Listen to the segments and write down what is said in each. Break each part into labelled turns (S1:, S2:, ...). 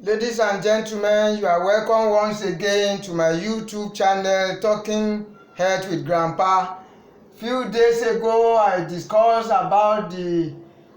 S1: Ladies and gentlemen, you are welcome once again to my YouTube channel, Talking Health with Grandpa. Few days ago, I discussed about the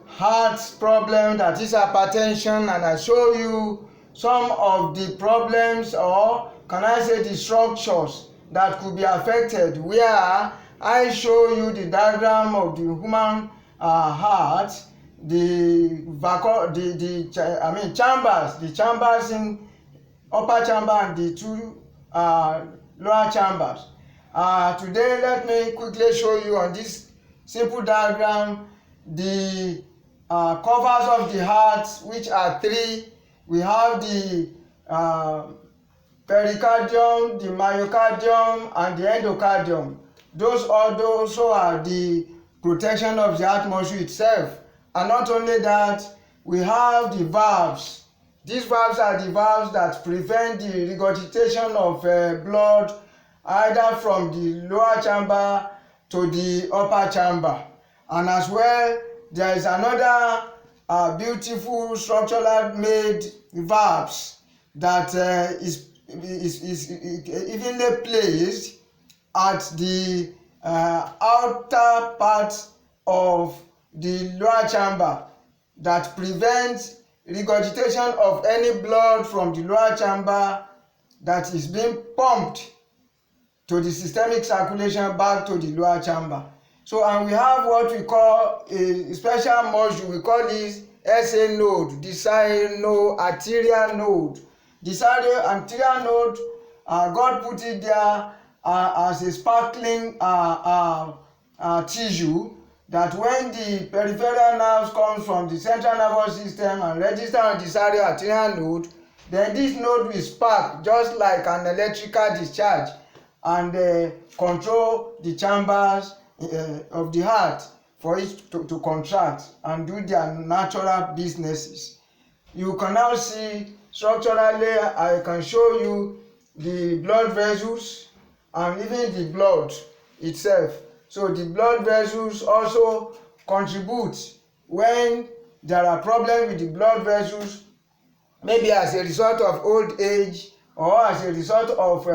S1: heart problem, that is hypertension, and I show you some of the problems, or can I say the structures that could be affected, where I show you the diagram of the human heart, chambers in upper chamber and the two lower chambers. Today, let me quickly show you on this simple diagram the covers of the heart, which are three. We have the pericardium, the myocardium, and the endocardium. Those also are the protection of the heart muscle itself. And not only that, we have the valves. These valves are the valves that prevent the regurgitation of blood either from the lower chamber to the upper chamber. And as well, there is another beautiful structural made valves that is evenly placed at the outer part of the lower chamber, that prevents regurgitation of any blood from the lower chamber that is being pumped to the systemic circulation back to the lower chamber. So, and we have what we call a special muscle. We call this SA node, the sinoarterial node. The sinoarterial node, God put it there as a sparkling tissue, that when the peripheral nerves comes from the central nervous system and register on the sinoarterial node, then this node will spark just like an electrical discharge and control the chambers of the heart for it to contract and do their natural businesses. You can now see structurally, I can show you the blood vessels and even the blood itself. So the blood vessels also contribute when there are problems with the blood vessels, maybe as a result of old age or as a result of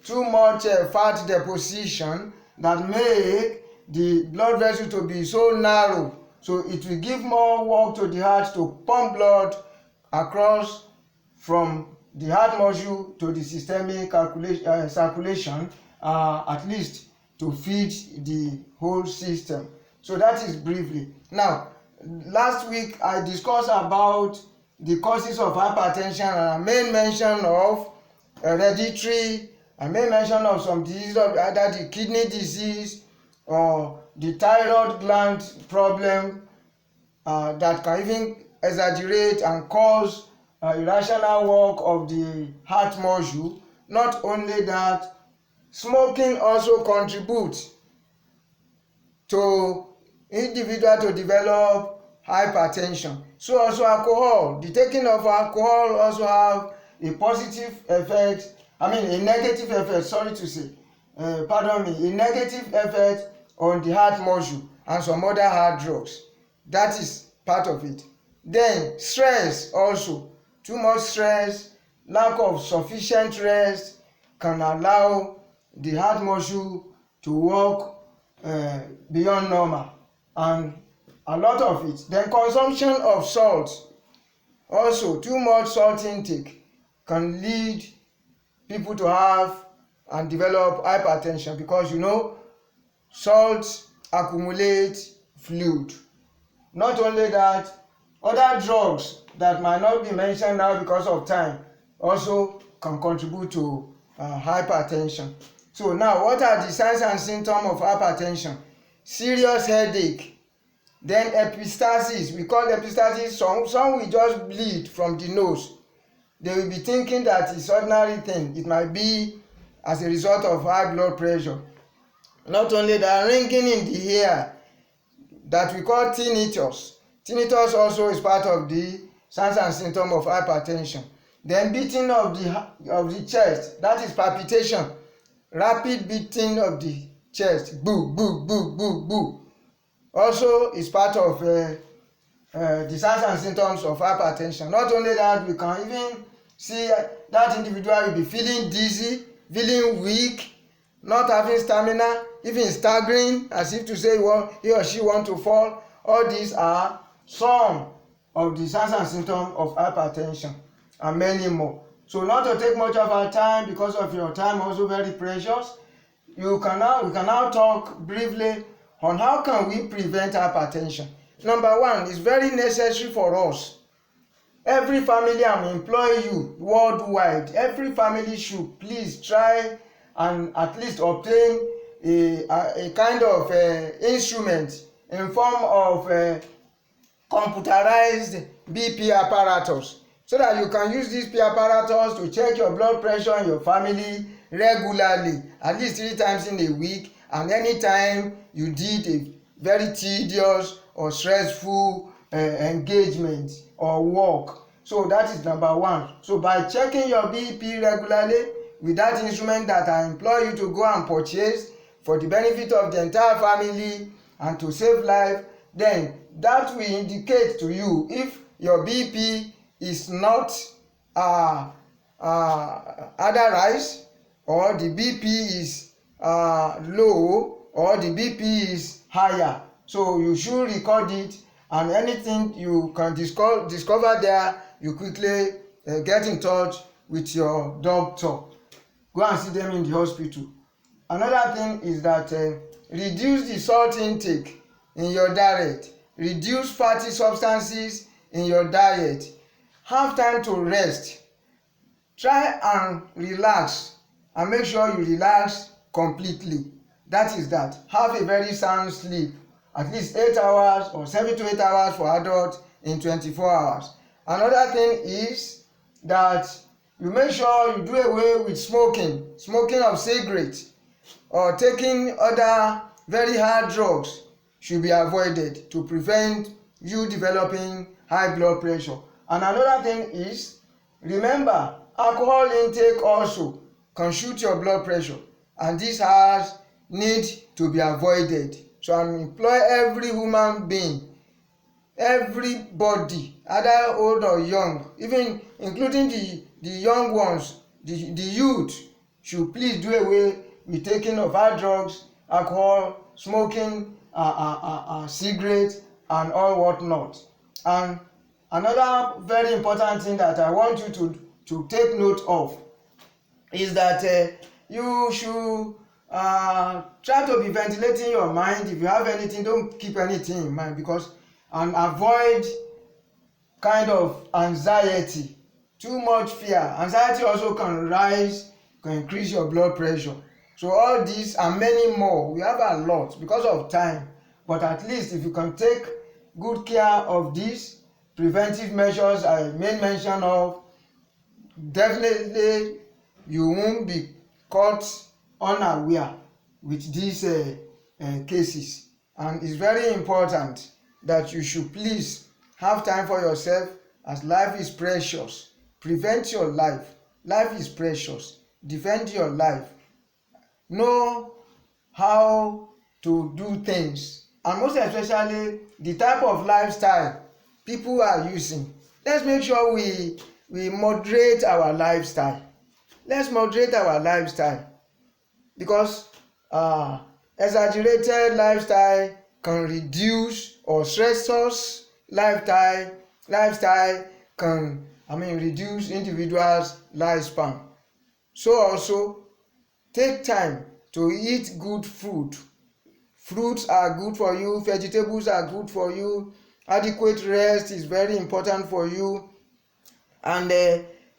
S1: too much fat deposition that make the blood vessel to be so narrow. So it will give more work to the heart to pump blood across from the heart muscle to the systemic circulation, at least to feed the whole system. So that is briefly. Now, last week I discussed about the causes of hypertension, and I made mention of hereditary. I made mention of some diseases, of either the kidney disease or the thyroid gland problem that can even exaggerate and cause irrational work of the heart muscle. Not only that, smoking also contributes to individual to develop hypertension. So also alcohol. The taking of alcohol also have a positive effect, a negative effect, a negative effect on the heart muscle and some other heart drugs. That is part of it. Then stress also. Too much stress, lack of sufficient rest can allow the heart muscle to work beyond normal, and a lot of it. Then consumption of salt. Also, too much salt intake can lead people to have and develop hypertension, because salt accumulates fluid. Not only that, other drugs that might not be mentioned now because of time also can contribute to hypertension. So now, what are the signs and symptoms of hypertension? Serious headache. Then epistaxis. We call epistaxis, some will just bleed from the nose. They will be thinking that it's ordinary thing. It might be as a result of high blood pressure. Not only that, ringing in the ear, that we call tinnitus. Tinnitus also is part of the signs and symptoms of hypertension. Then beating of the chest, that is palpitation. Rapid beating of the chest, boo, boo, boo, boo, boo, also is part of the signs and symptoms of hypertension. Not only that, we can even see that individual will be feeling dizzy, feeling weak, not having stamina, even staggering, as if to say he or she want to fall. All these are some of the signs and symptoms of hypertension, and many more. So not to take much of our time, because of your time also very precious, we can now talk briefly on how can we prevent hypertension. Number one, it's very necessary for us. Every family, I'm employing you worldwide, every family should please try and at least obtain a kind of instrument in form of computerized BP apparatus, so that you can use this BP apparatus to check your blood pressure in your family regularly, at least 3 times in a week, and anytime you did a very tedious or stressful engagement or work. So that is number one. So by checking your BP regularly with that instrument that I implore you to go and purchase for the benefit of the entire family and to save life, then that will indicate to you if your BP is not either rise, or the BP is low, or the BP is higher. So you should record it, and anything you can discover there, you quickly get in touch with your doctor. Go and see them in the hospital. Another thing is that reduce the salt intake in your diet, reduce fatty substances in your diet, have time to rest, try and relax, and make sure you relax completely. That is that. Have a very sound sleep, at least 8 hours or 7 to 8 hours for adults in 24 hours. Another thing is that you make sure you do away with smoking of cigarettes, or taking other very hard drugs should be avoided to prevent you developing high blood pressure. And another thing is, remember, alcohol intake also can shoot your blood pressure, and this has need to be avoided. So I employ every human being, everybody, either old or young, even including the young ones, the youth, should please do away with taking of hard drugs, alcohol, smoking, cigarettes, and all whatnot. And another very important thing that I want you to take note of is that you should try to be ventilating your mind. If you have anything, don't keep anything in mind, and avoid kind of anxiety, too much fear. Anxiety also can increase your blood pressure. So all these and many more, we have a lot because of time, but at least if you can take good care of these preventive measures I made mention of, definitely you won't be caught unaware with these cases. And it's very important that you should please have time for yourself, as life is precious. Prevent your life. Life is precious. Defend your life. Know how to do things, and most especially the type of lifestyle people are using. Let's make sure we moderate our lifestyle. Let's moderate our lifestyle, because exaggerated lifestyle can reduce, or stressors lifestyle can reduce individuals' lifespan. So also take time to eat good food. Fruits are good for you, vegetables are good for you, adequate rest is very important for you, and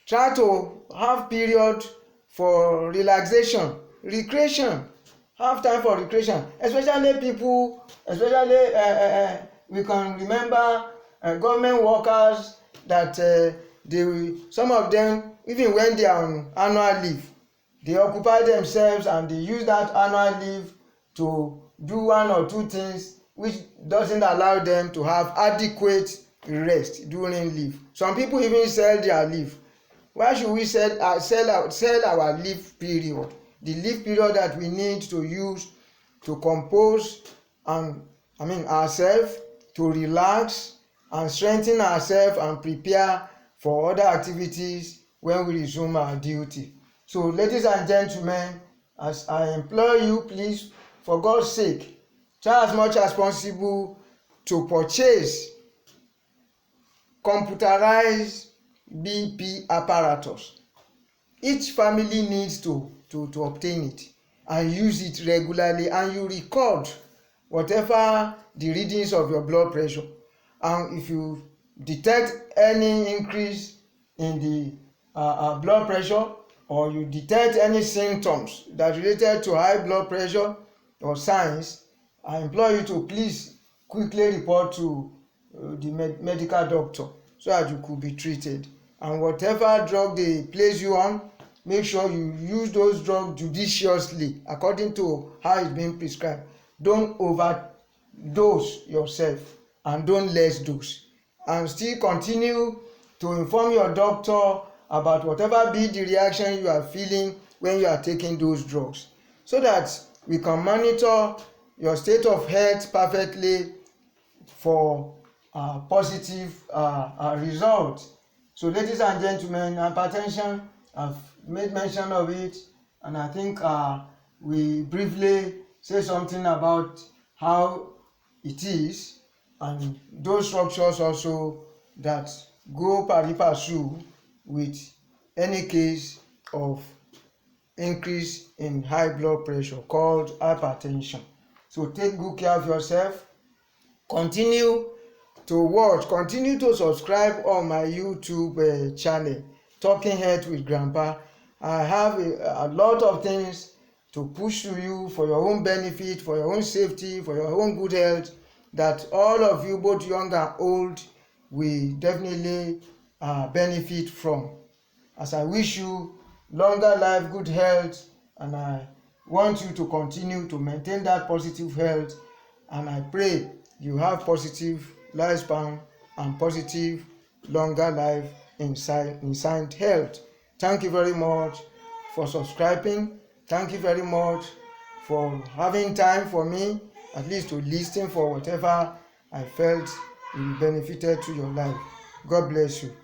S1: try to have period for relaxation, recreation. Have time for recreation, especially we can remember government workers that some of them, even when they are on annual leave, they occupy themselves and they use that annual leave to do 1 or 2 things which doesn't allow them to have adequate rest during leave. Some people even sell their leave. Why should we sell our leave period? The leave period that we need to use to compose and ourselves, to relax and strengthen ourselves and prepare for other activities when we resume our duty. So, ladies and gentlemen, as I implore you, please, for God's sake, try as much as possible to purchase computerized BP apparatus. Each family needs to obtain it and use it regularly, and you record whatever the readings of your blood pressure, and if you detect any increase in the blood pressure, or you detect any symptoms that related to high blood pressure or signs, I implore you to please quickly report to the medical doctor so that you could be treated. And whatever drug they place you on, make sure you use those drugs judiciously according to how it's being prescribed. Don't overdose yourself and don't less dose. And still continue to inform your doctor about whatever be the reaction you are feeling when you are taking those drugs, so that we can monitor your state of health perfectly for positive result. So, ladies and gentlemen, hypertension, I've made mention of it, and I think we briefly say something about how it is and those structures also that go pari passu with any case of increase in high blood pressure called hypertension. So take good care of yourself. Continue to subscribe on my YouTube channel, Talking Health with Grandpa. I have a lot of things to push to you for your own benefit, for your own safety, for your own good health, that all of you, both young and old, will definitely benefit from. As I wish you longer life, good health, and I want you to continue to maintain that positive health, and I pray you have positive lifespan and positive longer life in sound health. Thank you very much for subscribing. Thank you very much for having time for me, at least to listen for whatever I felt will be benefited to your life. God bless you.